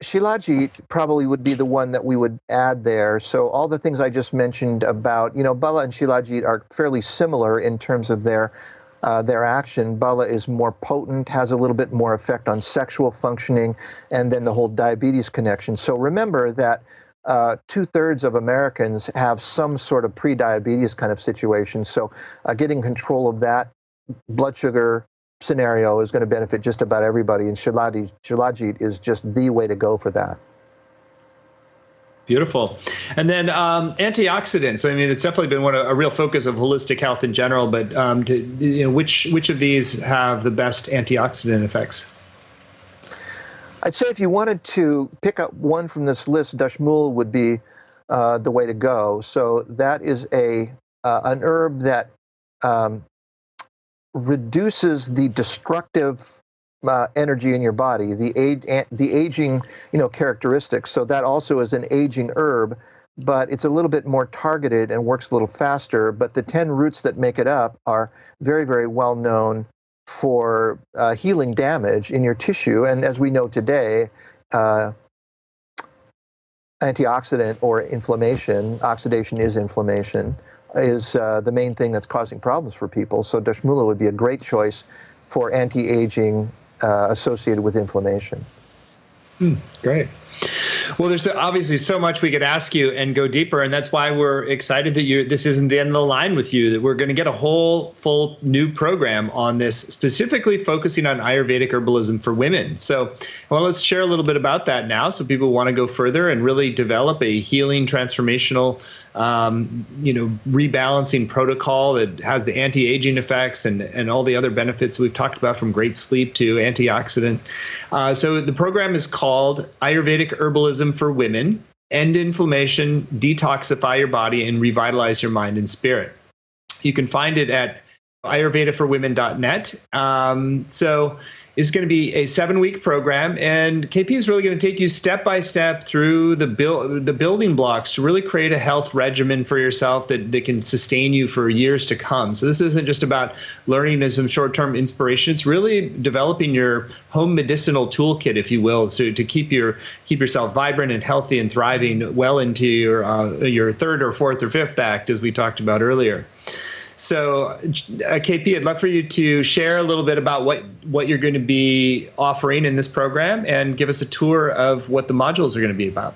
Shilajit probably would be the one that we would add there. So all the things I just mentioned about, Bala and Shilajit are fairly similar in terms of their action. Bala is more potent, has a little bit more effect on sexual functioning, and then the whole diabetes connection. So remember that 2/3 of Americans have some sort of pre-diabetes kind of situation. So getting control of that blood sugar scenario is going to benefit just about everybody, and Shilajit is just the way to go for that. Beautiful. And then antioxidants. I mean, it's definitely been a real focus of holistic health in general, but which of these have the best antioxidant effects? I'd say if you wanted to pick up one from this list, Dashmul would be the way to go. So that is an herb that reduces the destructive energy in your body, the aging, characteristics. So that also is an aging herb, but it's a little bit more targeted and works a little faster. But the 10 roots that make it up are very, very well known for healing damage in your tissue. And as we know today, antioxidant or inflammation, oxidation is inflammation, is the main thing that's causing problems for people. So Dashmula would be a great choice for anti-aging associated with inflammation. Great. Well, there's obviously so much we could ask you and go deeper, and that's why we're excited that this isn't the end of the line with you, that we're going to get a whole full new program on this, specifically focusing on Ayurvedic herbalism for women. So, well, let's share a little bit about that now so people want to go further and really develop a healing, transformational, rebalancing protocol that has the anti-aging effects and all the other benefits we've talked about, from great sleep to antioxidant. So the program is called Ayurvedic Herbalism for Women: End Inflammation, Detoxify Your Body, and Revitalize Your Mind and Spirit. You can find it at ayurvedaforwomen.net. So it's going to be a 7-week program, and KP is really going to take you step by step through the building blocks to really create a health regimen for yourself that can sustain you for years to come. So this isn't just about learning as some short-term inspiration. It's really developing your home medicinal toolkit, if you will, so to keep yourself vibrant and healthy and thriving well into your third or fourth or fifth act, as we talked about earlier. So, KP, I'd love for you to share a little bit about what you're going to be offering in this program and give us a tour of what the modules are going to be about.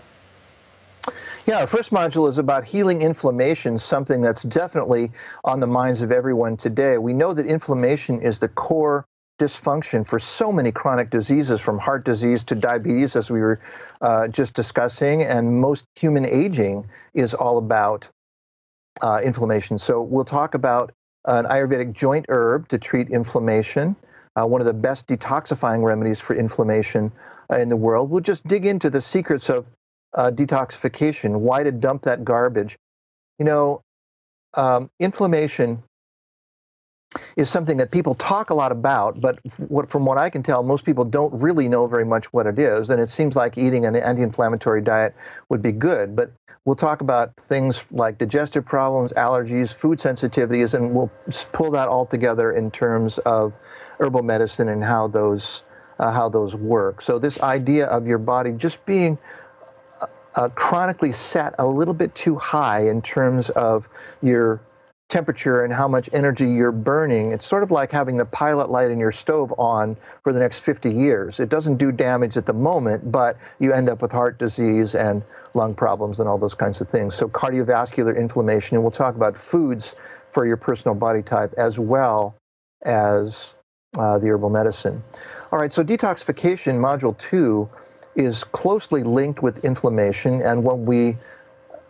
Yeah, our first module is about healing inflammation, something that's definitely on the minds of everyone today. We know that inflammation is the core dysfunction for so many chronic diseases, from heart disease to diabetes, as we were just discussing, and most human aging is all about inflammation. So we'll talk about an Ayurvedic joint herb to treat inflammation, one of the best detoxifying remedies for inflammation in the world. We'll just dig into the secrets of detoxification, why to dump that garbage. Inflammation is something that people talk a lot about, but from what I can tell, most people don't really know very much what it is, and it seems like eating an anti-inflammatory diet would be good. But we'll talk about things like digestive problems, allergies, food sensitivities, and we'll pull that all together in terms of herbal medicine and how those work. So this idea of your body just being chronically set a little bit too high in terms of your temperature and how much energy you're burning, it's sort of like having the pilot light in your stove on for the next 50 years. It doesn't do damage at the moment, but you end up with heart disease and lung problems and all those kinds of things. So cardiovascular inflammation, and we'll talk about foods for your personal body type as well as the herbal medicine. All right, so detoxification, module 2, is closely linked with inflammation, and when we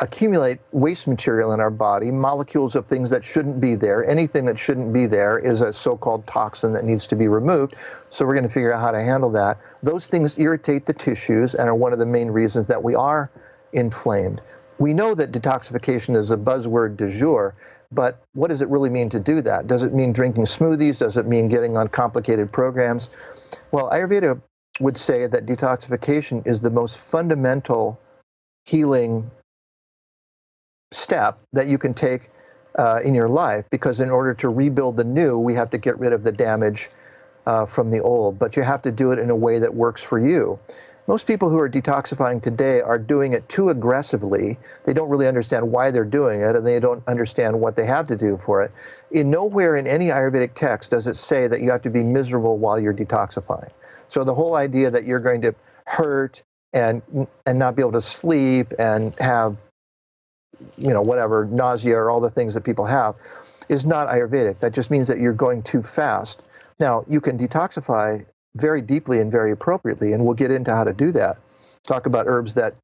accumulate waste material in our body, molecules of things that shouldn't be there. Anything that shouldn't be there is a so-called toxin that needs to be removed. So we're going to figure out how to handle that. Those things irritate the tissues and are one of the main reasons that we are inflamed. We know that detoxification is a buzzword du jour, But what does it really mean to do that? Does it mean drinking smoothies? Does it mean getting on complicated programs? Well, Ayurveda would say that detoxification is the most fundamental healing step that you can take in your life, because in order to rebuild the new, we have to get rid of the damage from the old. But you have to do it in a way that works for you. Most people who are detoxifying today are doing it too aggressively. They don't really understand why they're doing it, and they don't understand what they have to do for it. Nowhere in any Ayurvedic text does it say that you have to be miserable while you're detoxifying. So the whole idea that you're going to hurt and not be able to sleep and have, whatever, nausea or all the things that people have is not Ayurvedic. That just means that you're going too fast. Now, you can detoxify very deeply and very appropriately, and we'll get into how to do that. Talk about herbs that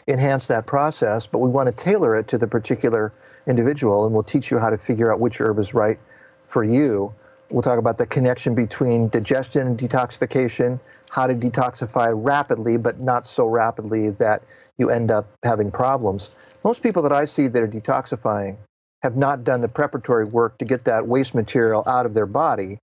enhance that process, but we want to tailor it to the particular individual, and we'll teach you how to figure out which herb is right for you. We'll talk about the connection between digestion and detoxification, how to detoxify rapidly, but not so rapidly that you end up having problems. Most people that I see that are detoxifying have not done the preparatory work to get that waste material out of their body.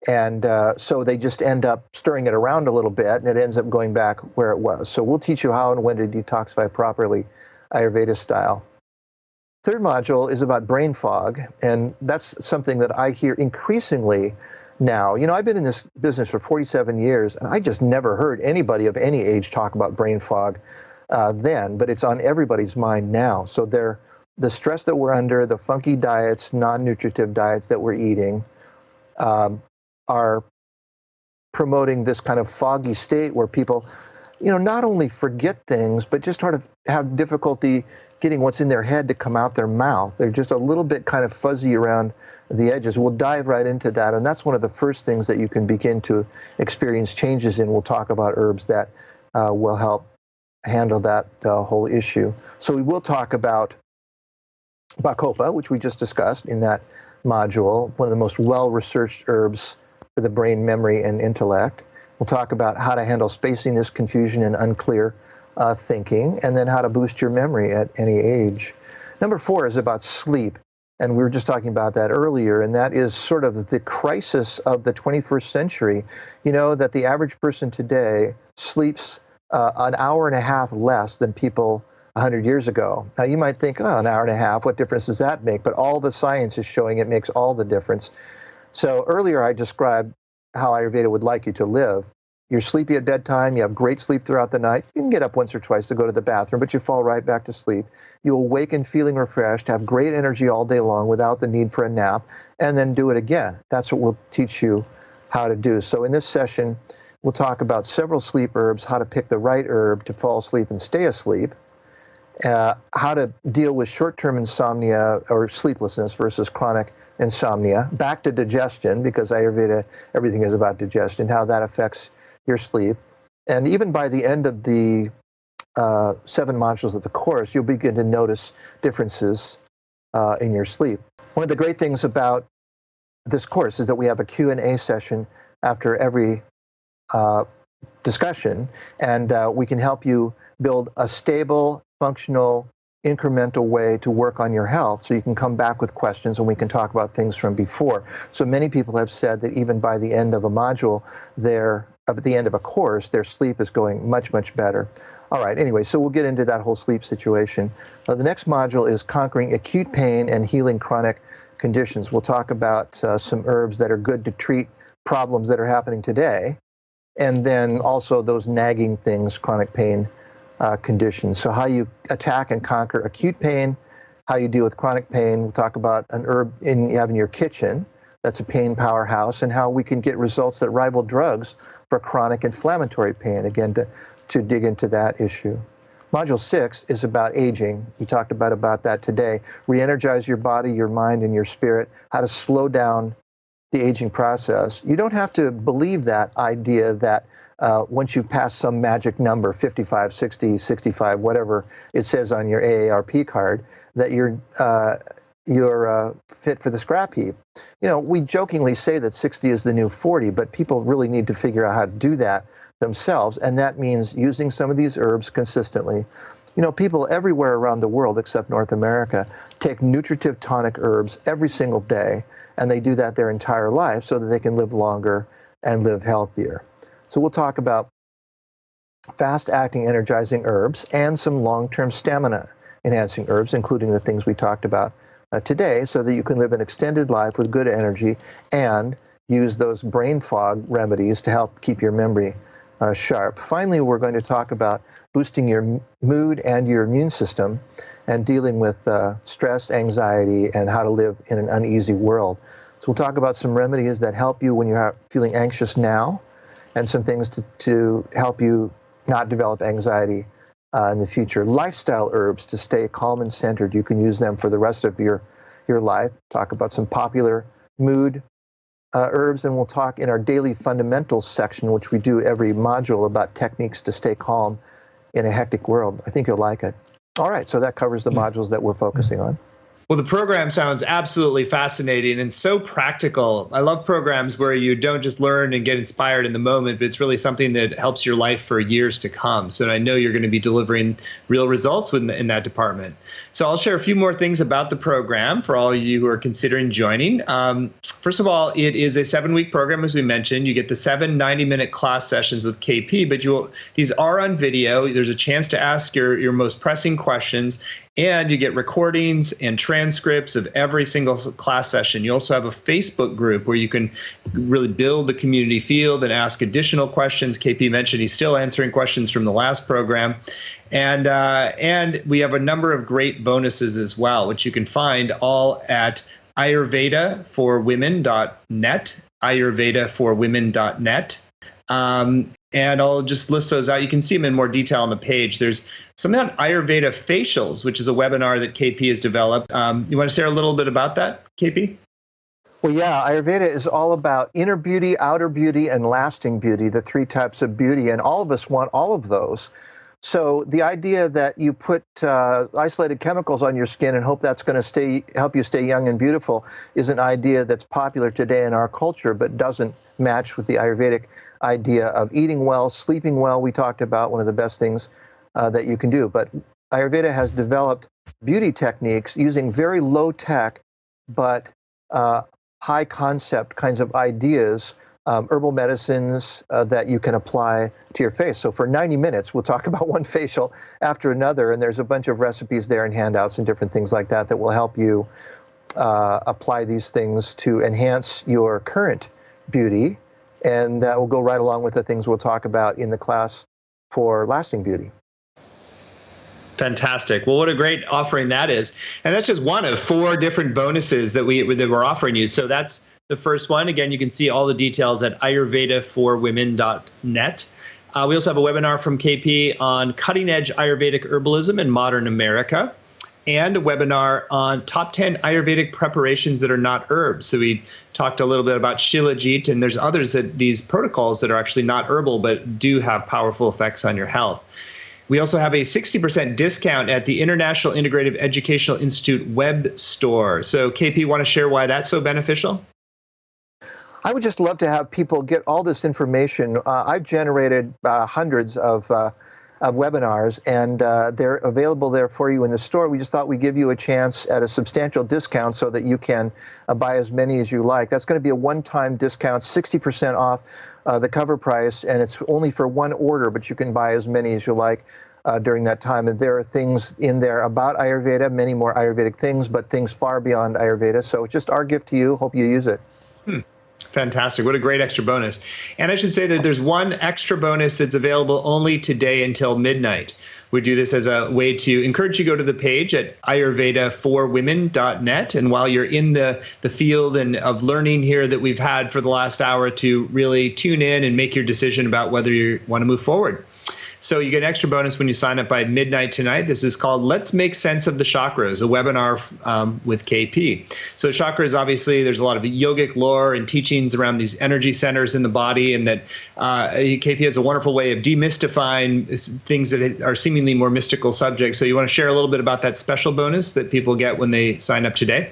And so they just end up stirring it around a little bit, and it ends up going back where it was. So we'll teach you how and when to detoxify properly, Ayurveda style. Third module is about brain fog, and that's something that I hear increasingly now. I've been in this business for 47 years, and I just never heard anybody of any age talk about brain fog then, but it's on everybody's mind now. So the stress that we're under, the funky diets, non-nutritive diets that we're eating, are promoting this kind of foggy state where people, not only forget things, but just sort of have difficulty getting what's in their head to come out their mouth. They're just a little bit kind of fuzzy around the edges. We'll dive right into that, and that's one of the first things that you can begin to experience changes in. We'll talk about herbs that will help handle that whole issue. So we will talk about Bacopa, which we just discussed in that module, one of the most well-researched herbs for the brain, memory, and intellect. We'll talk about how to handle spaciness, confusion, and unclear thinking, and then how to boost your memory at any age. Number 4 is about sleep, and we were just talking about that earlier, and that is sort of the crisis of the 21st century. That the average person today sleeps an hour and a half less than people 100 years ago. Now, you might think, an hour and a half, what difference does that make? But all the science is showing it makes all the difference. So earlier I described how Ayurveda would like you to live. You're sleepy at bedtime, you have great sleep throughout the night. You can get up once or twice to go to the bathroom, but you fall right back to sleep. You awaken feeling refreshed, have great energy all day long without the need for a nap, and then do it again. That's what we'll teach you how to do. So in this session, we'll talk about several sleep herbs, how to pick the right herb to fall asleep and stay asleep, how to deal with short-term insomnia or sleeplessness versus chronic insomnia, back to digestion, because Ayurveda, everything is about digestion, how that affects your sleep. And even by the end of the 7 modules of the course, you'll begin to notice differences in your sleep. One of the great things about this course is that we have a Q&A session after every discussion, and we can help you build a stable, functional, incremental way to work on your health, so you can come back with questions and we can talk about things from before. So many people have said that even by the end of a module, at the end of a course, their sleep is going much, much better. All right, anyway, so we'll get into that whole sleep situation. The next module is conquering acute pain and healing chronic conditions. We'll talk about some herbs that are good to treat problems that are happening today, and then also those nagging things, chronic pain conditions. So how you attack and conquer acute pain, how you deal with chronic pain. We'll talk about an herb you have in your kitchen that's a pain powerhouse, and how we can get results that rival drugs for chronic inflammatory pain, again, to dig into that issue. Module 6 is about aging. We talked about that today. Re-energize your body, your mind, and your spirit, how to slow down the aging process. You don't have to believe that idea that once you've passed some magic number, 55, 60, 65, whatever it says on your AARP card, that you're fit for the scrap heap. We jokingly say that 60 is the new 40, but people really need to figure out how to do that themselves, and that means using some of these herbs consistently, People everywhere around the world except North America take nutritive tonic herbs every single day, and they do that their entire life so that they can live longer and live healthier. So we'll talk about fast-acting energizing herbs and some long-term stamina-enhancing herbs, including the things we talked about today, so that you can live an extended life with good energy and use those brain fog remedies to help keep your memory sharp. Finally, we're going to talk about boosting your mood and your immune system and dealing with stress, anxiety, and how to live in an uneasy world. So we'll talk about some remedies that help you when you're feeling anxious now, and some things to help you not develop anxiety in the future. Lifestyle herbs to stay calm and centered. You can use them for the rest of your life. Talk about some popular mood herbs, and we'll talk in our daily fundamentals section, which we do every module, about techniques to stay calm in a hectic world. I think you'll like it. All right, so that covers the modules that we're focusing on. Well, the program sounds absolutely fascinating and so practical. I love programs where you don't just learn and get inspired in the moment, but it's really something that helps your life for years to come. So I know you're going to be delivering real results in that department. So I'll share a few more things about the program for all of you who are considering joining. First of all, it is a 7-week program, as we mentioned. You get the 7 90-minute class sessions with KP, but these are on video. There's a chance to ask your most pressing questions, and you get recordings and transcripts of every single class session. You also have a Facebook group where you can really build the community field and ask additional questions. KP mentioned he's still answering questions from the last program. And we have a number of great bonuses as well, which you can find all at ayurvedaforwomen.net, ayurvedaforwomen.net. And I'll just list those out. You can see them in more detail on the page. There's something on Ayurveda facials, which is a webinar that KP has developed. You want to share a little bit about that, KP? Well, yeah, Ayurveda is all about inner beauty, outer beauty, and lasting beauty, the 3 types of beauty, and all of us want all of those. So the idea that you put isolated chemicals on your skin and hope that's going to help you stay young and beautiful is an idea that's popular today in our culture, but doesn't match with the Ayurvedic idea of eating well, sleeping well. We talked about one of the best things that you can do. But Ayurveda has developed beauty techniques using very low tech, but high concept kinds of ideas, herbal medicines that you can apply to your face. So for 90 minutes, we'll talk about one facial after another, and there's a bunch of recipes there and handouts and different things like that that will help you apply these things to enhance your current beauty, and that will go right along with the things we'll talk about in the class for lasting beauty. Fantastic. Well, what a great offering that is. And that's just one of 4 different bonuses that we're offering you. So that's the first one. Again, you can see all the details at ayurvedaforwomen.net. We also have a webinar from KP on cutting-edge Ayurvedic herbalism in modern America, and a webinar on top 10 Ayurvedic preparations that are not herbs. So we talked a little bit about Shilajit, and there's others these protocols that are actually not herbal but do have powerful effects on your health. We also have a 60% discount at the International Integrative Educational Institute web store. So KP, want to share why that's so beneficial? I would just love to have people get all this information. I've generated hundreds of webinars, and they're available there for you in the store. We just thought we'd give you a chance at a substantial discount so that you can buy as many as you like. That's going to be a one-time discount, 60% off the cover price, and it's only for one order, but you can buy as many as you like during that time. And there are things in there about Ayurveda, many more Ayurvedic things, but things far beyond Ayurveda. So it's just our gift to you. Hope you use it. Fantastic. What a great extra bonus. And I should say that there's one extra bonus that's available only today until midnight. We do this as a way to encourage you to go to the page at ayurvedaforwomen.net. And while you're in the field and of learning here that we've had for the last hour, to really tune in and make your decision about whether you want to move forward. So you get an extra bonus when you sign up by midnight tonight. This is called Let's Make Sense of the Chakras, a webinar with KP. So chakras, obviously, there's a lot of yogic lore and teachings around these energy centers in the body, and that KP has a wonderful way of demystifying things that are seemingly more mystical subjects. So you want to share a little bit about that special bonus that people get when they sign up today?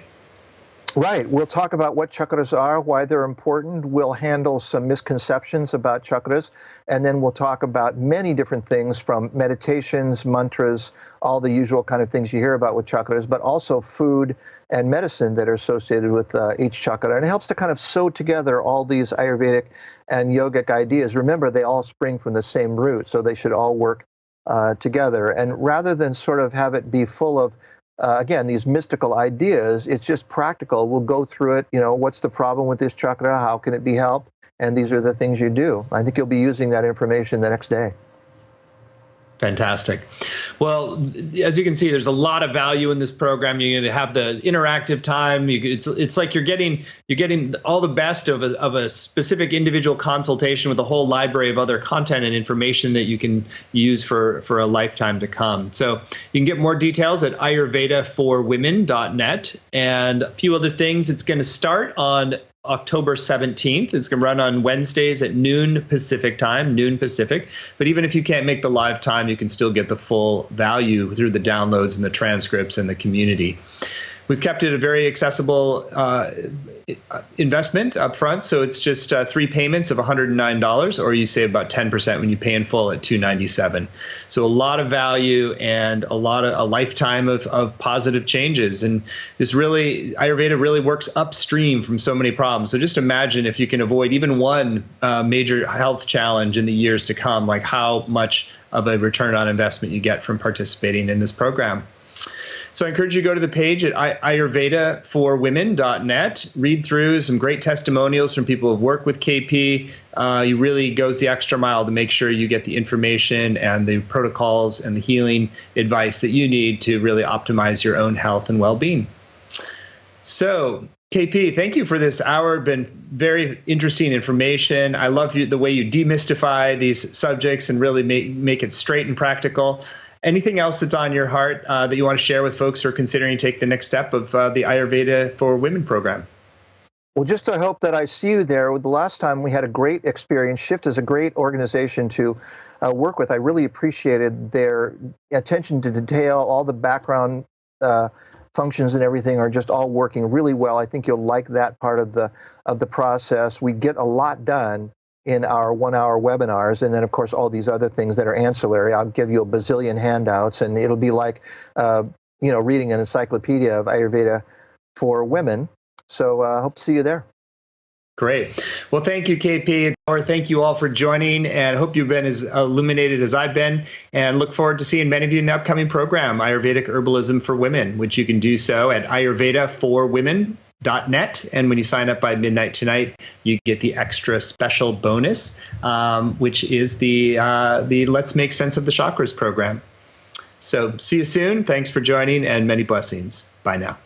Right. We'll talk about what chakras are, why they're important. We'll handle some misconceptions about chakras. And then we'll talk about many different things from meditations, mantras, all the usual kind of things you hear about with chakras, but also food and medicine that are associated with each chakra. And it helps to kind of sew together all these Ayurvedic and yogic ideas. Remember, they all spring from the same root, so they should all work together. And rather than sort of have it be full of again, these mystical ideas, it's just practical. We'll go through it. What's the problem with this chakra? How can it be helped? And these are the things you do. I think you'll be using that information the next day. Fantastic. Well, as you can see, there's a lot of value in this program. You're going to have the interactive time. It's like you're getting all the best of a specific individual consultation with a whole library of other content and information that you can use for a lifetime to come. So you can get more details at ayurvedaforwomen.net, and a few other things. It's going to start on October 17th. It's going to run on Wednesdays at noon Pacific time, noon Pacific. But even if you can't make the live time, you can still get the full value through the downloads and the transcripts and the community. We've kept it a very accessible investment up front, so it's just 3 payments of $109, or you save about 10% when you pay in full at $297. So a lot of value and a lifetime of positive changes. And Ayurveda really works upstream from so many problems. So just imagine if you can avoid even one major health challenge in the years to come, like how much of a return on investment you get from participating in this program. So I encourage you to go to the page at ayurvedaforwomen.net, read through some great testimonials from people who've worked with KP. He really goes the extra mile to make sure you get the information and the protocols and the healing advice that you need to really optimize your own health and well-being. So KP, thank you for this hour. Been very interesting information. I love the way you demystify these subjects and really make it straight and practical. Anything else that's on your heart that you want to share with folks who are considering take the next step of the Ayurveda for Women program? Well, just to hope that I see you there. The last time we had a great experience. Shift is a great organization to work with. I really appreciated their attention to detail. All the background functions and everything are just all working really well. I think you'll like that part of the process. We get a lot done in our 1-hour webinars, and then of course all these other things that are ancillary. I'll give you a bazillion handouts, and it'll be like reading an encyclopedia of Ayurveda for women. So hope to see you there. Great. Well, thank you, KP. Or thank you all for joining, and hope you've been as illuminated as I've been, and look forward to seeing many of you in the upcoming program, Ayurvedic Herbalism for Women, which you can do so at ayurvedaforwomen.net. And when you sign up by midnight tonight, you get the extra special bonus, which is the Let's Make Sense of the Chakras program. So see you soon. Thanks for joining, and many blessings. Bye now.